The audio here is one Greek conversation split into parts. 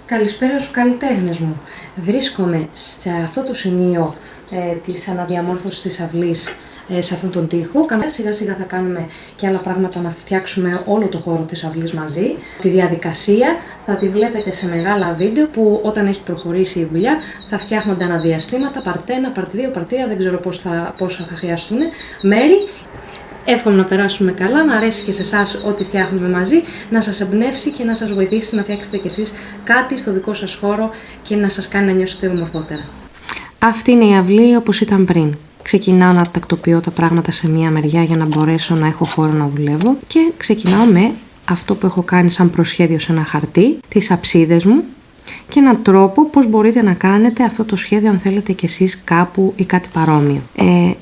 Καλησπέρα στους καλλιτέχνες μου. Βρίσκομαι σε αυτό το σημείο της αναδιαμόρφωσης της αυλής σε αυτόν τον τοίχο. Σιγά σιγά θα κάνουμε και άλλα πράγματα να φτιάξουμε όλο το χώρο της αυλής μαζί. Τη διαδικασία θα τη βλέπετε σε μεγάλα βίντεο που όταν έχει προχωρήσει η δουλειά θα φτιάχνονται αναδιαστήματα, part 1, part 2, part 3, δεν ξέρω πόσα θα χρειαστούν μέρη. Εύχομαι να περάσουμε καλά, να αρέσει και σε εσάς ό,τι φτιάχνουμε μαζί, να σας εμπνεύσει και να σας βοηθήσει να φτιάξετε κι εσείς κάτι στο δικό σας χώρο και να σας κάνει να νιώσετε ομορφότερα. Αυτή είναι η αυλή όπως ήταν πριν. Ξεκινάω να τακτοποιώ τα πράγματα σε μία μεριά για να μπορέσω να έχω χώρο να δουλεύω και ξεκινάω με αυτό που έχω κάνει σαν προσχέδιο σε ένα χαρτί, τις αψίδες μου και έναν τρόπο πώς μπορείτε να κάνετε αυτό το σχέδιο αν θέλετε κι εσείς κάπου ή κάτι παρόμοιο.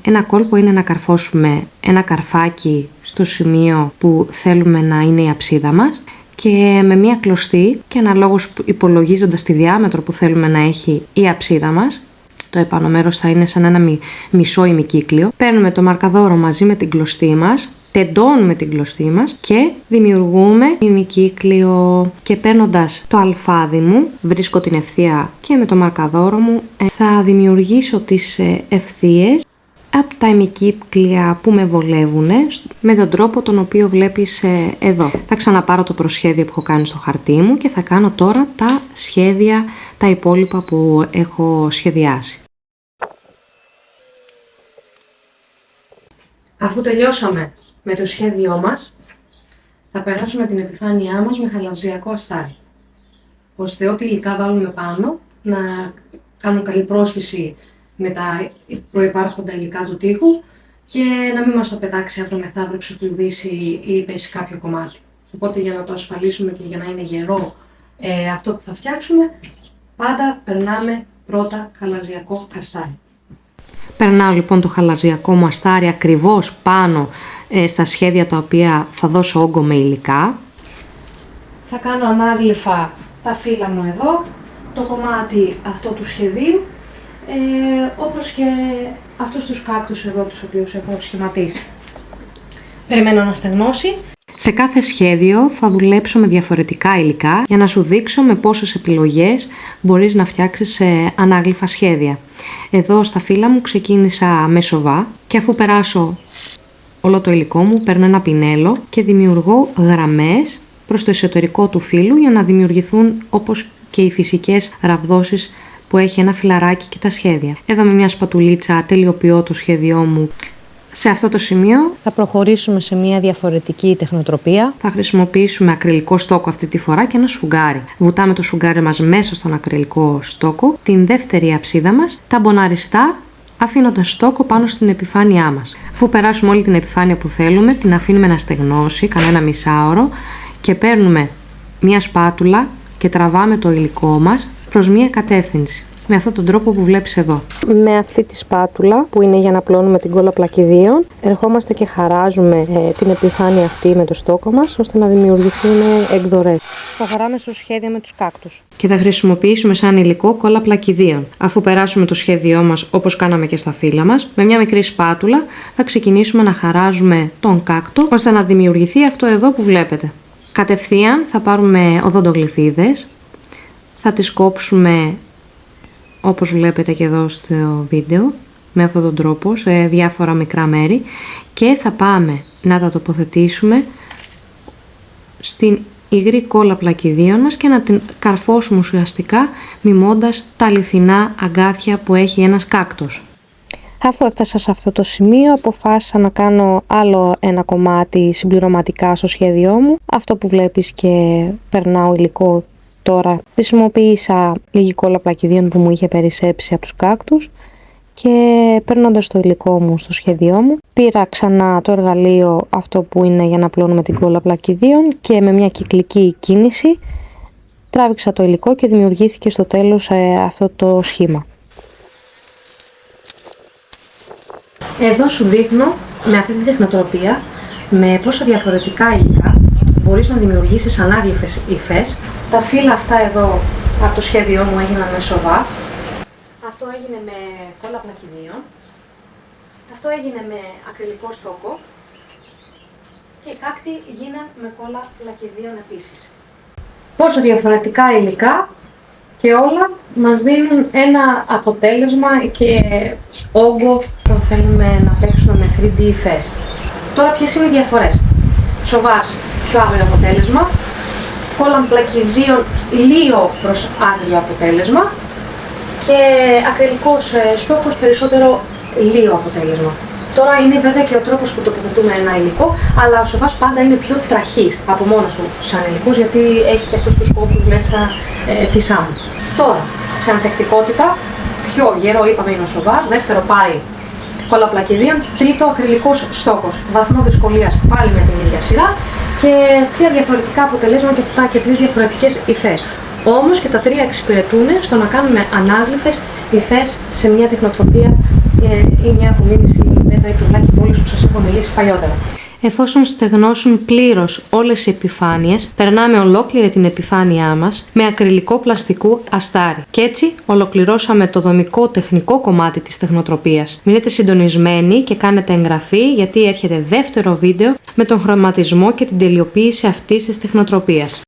Ένα κόλπο είναι να καρφώσουμε ένα καρφάκι στο σημείο που θέλουμε να είναι η αψίδα μας και με μία κλωστή και αναλόγως υπολογίζοντας τη διάμετρο που θέλουμε να έχει η αψίδα μας, το επάνω μέρος θα είναι σαν ένα μισό ημικύκλιο, παίρνουμε το μαρκαδόρο μαζί με την κλωστή μας, τεντώνουμε την κλωστή μας και δημιουργούμε ημικύκλιο και παίρνοντας το αλφάδι μου, βρίσκω την ευθεία και με το μαρκαδόρο μου θα δημιουργήσω τις ευθείες από τα ημικύκλια που με βολεύουν με τον τρόπο τον οποίο βλέπεις εδώ. Θα ξαναπάρω το προσχέδιο που έχω κάνει στο χαρτί μου και θα κάνω τώρα τα σχέδια, τα υπόλοιπα που έχω σχεδιάσει. Αφού τελειώσαμε με το σχέδιό μας, θα περάσουμε την επιφάνειά μας με χαλαρζιακό αστάρι, ώστε ό,τι υλικά βάλουμε πάνω να κάνουν καλή πρόσφυση με τα προϋπάρχοντα υλικά του τοίχου και να μην μας το πετάξει αύριο μεθαύριο, ξεκλουδίσει ή πέσει κάποιο κομμάτι. Οπότε για να το ασφαλίσουμε και για να είναι γερό αυτό που θα φτιάξουμε, πάντα περνάμε πρώτα χαλαρζιακό αστάρι. Περνάω λοιπόν το χαλαρζιακό μου αστάρι ακριβώς πάνω στα σχέδια τα οποία θα δώσω όγκο με υλικά. Θα κάνω ανάγλυφα τα φύλλα μου εδώ, το κομμάτι αυτό του σχεδίου, όπως και αυτούς τους κάκτους εδώ τους οποίους έχω σχηματίσει. Περιμένω να στεγνώσει. Σε κάθε σχέδιο θα δουλέψω με διαφορετικά υλικά για να σου δείξω με πόσες επιλογές μπορείς να φτιάξεις ανάγλυφα σχέδια. Εδώ στα φύλλα μου ξεκίνησα με σοβά και αφού περάσω όλο το υλικό μου παίρνω ένα πινέλο και δημιουργώ γραμμές προς το εσωτερικό του φύλλου για να δημιουργηθούν όπως και οι φυσικές ραβδώσεις που έχει ένα φυλαράκι και τα σχέδια. Εδώ με μια σπατουλίτσα τελειοποιώ το σχέδιό μου. Σε αυτό το σημείο θα προχωρήσουμε σε μια διαφορετική τεχνοτροπία. Θα χρησιμοποιήσουμε ακριλικό στόκο αυτή τη φορά και ένα σφουγγάρι. Βουτάμε το σφουγγάρι μας μέσα στον ακριλικό στόκο, την δεύτερη αψίδα μας, ταμποναριστά, αφήνοντας στόκο πάνω στην επιφάνειά μας. Αφού περάσουμε όλη την επιφάνεια που θέλουμε, την αφήνουμε να στεγνώσει κανένα μισάωρο και παίρνουμε μια σπάτουλα και τραβάμε το υλικό μας προς μια κατεύθυνση. Με αυτόν τον τρόπο που βλέπεις εδώ. Με αυτή τη σπάτουλα που είναι για να πλώνουμε την κόλλα πλακιδίων, ερχόμαστε και χαράζουμε την επιφάνεια αυτή με το στόκο μας, ώστε να δημιουργηθούν εκδορές. Θα χαράμε στο σχέδιο με τους κάκτους. Και θα χρησιμοποιήσουμε σαν υλικό κόλλα πλακιδίων. Αφού περάσουμε το σχέδιό μας όπως κάναμε και στα φύλλα μας, με μια μικρή σπάτουλα θα ξεκινήσουμε να χαράζουμε τον κάκτο, ώστε να δημιουργηθεί αυτό εδώ που βλέπετε. Κατευθείαν θα πάρουμε οδοντογλυφίδες, θα τις κόψουμε όπως βλέπετε και εδώ στο βίντεο, με αυτόν τον τρόπο, σε διάφορα μικρά μέρη και θα πάμε να τα τοποθετήσουμε στην υγρή κόλλα πλακιδίων μας και να την καρφώσουμε ουσιαστικά μιμώντας τα αληθινά αγκάθια που έχει ένας κάκτος. Αφού έφτασα σε αυτό το σημείο, αποφάσισα να κάνω άλλο ένα κομμάτι συμπληρωματικά στο σχέδιό μου. Αυτό που βλέπεις και περνάω υλικό τώρα. Χρησιμοποίησα λίγη κόλλα πλακιδίων που μου είχε περισσέψει από τους κάκτους και παίρνοντας το υλικό μου στο σχέδιό μου, πήρα ξανά το εργαλείο αυτό που είναι για να πλώνουμε την κόλλα πλακιδίων και με μια κυκλική κίνηση τράβηξα το υλικό και δημιουργήθηκε στο τέλος αυτό το σχήμα. Εδώ σου δείχνω με αυτή τη τεχνοτροπία με πόσα διαφορετικά υλικά μπορείς να δημιουργήσεις ανάγλυφες υφές. Τα φύλλα αυτά εδώ από το σχέδιό μου έγιναν με σοβά. Αυτό έγινε με κόλλα πλακιδίων. Αυτό έγινε με ακριλικό στόκο. Και οι κάκτοι γίναν με κόλλα πλακιδίων επίσης. Πόσα διαφορετικά υλικά Και όλα μας δίνουν ένα αποτέλεσμα και όγκο όταν θέλουμε να παίξουμε με 3D υφές. Τώρα ποιες είναι οι διαφορές? Σοβάς, πιο άγριο αποτέλεσμα. Κόλαμ πλακιδίων, λίγο προς άγριο αποτέλεσμα. Και ακριλικός στόχος, περισσότερο λίγο αποτέλεσμα. Τώρα είναι βέβαια και ο τρόπος που τοποθετούμε ένα υλικό, αλλά ο σοβάς πάντα είναι πιο τραχής από μόνος του σαν υλικός, γιατί έχει και αυτούς τους κόπους μέσα της άμμου. Τώρα, σε ανθεκτικότητα, πιο γερό είπαμε είναι ο σοβάς, δεύτερο πάει κολαπλακιδίων, τρίτο ακριλικός στόχος. Βαθμό δυσκολίας πάλι με την ίδια σειρά και τρία διαφορετικά αποτελέσματα και τρεις διαφορετικές υφές. Όμως και τα τρία εξυπηρετούν στο να κάνουμε ανάγλυφες υφές σε μια τεχνοτροπία ή μια απομίμηση βέβαια του βλάκι πόλης που σας έχω μιλήσει παλιότερα. Εφόσον στεγνώσουν πλήρως όλες οι επιφάνειες, περνάμε ολόκληρη την επιφάνειά μας με ακριλικό πλαστικού αστάρι. Και έτσι ολοκληρώσαμε το δομικό τεχνικό κομμάτι της τεχνοτροπίας. Μείνετε συντονισμένοι και κάνετε εγγραφή, γιατί έρχεται δεύτερο βίντεο με τον χρωματισμό και την τελειοποίηση αυτής της τεχνοτροπίας.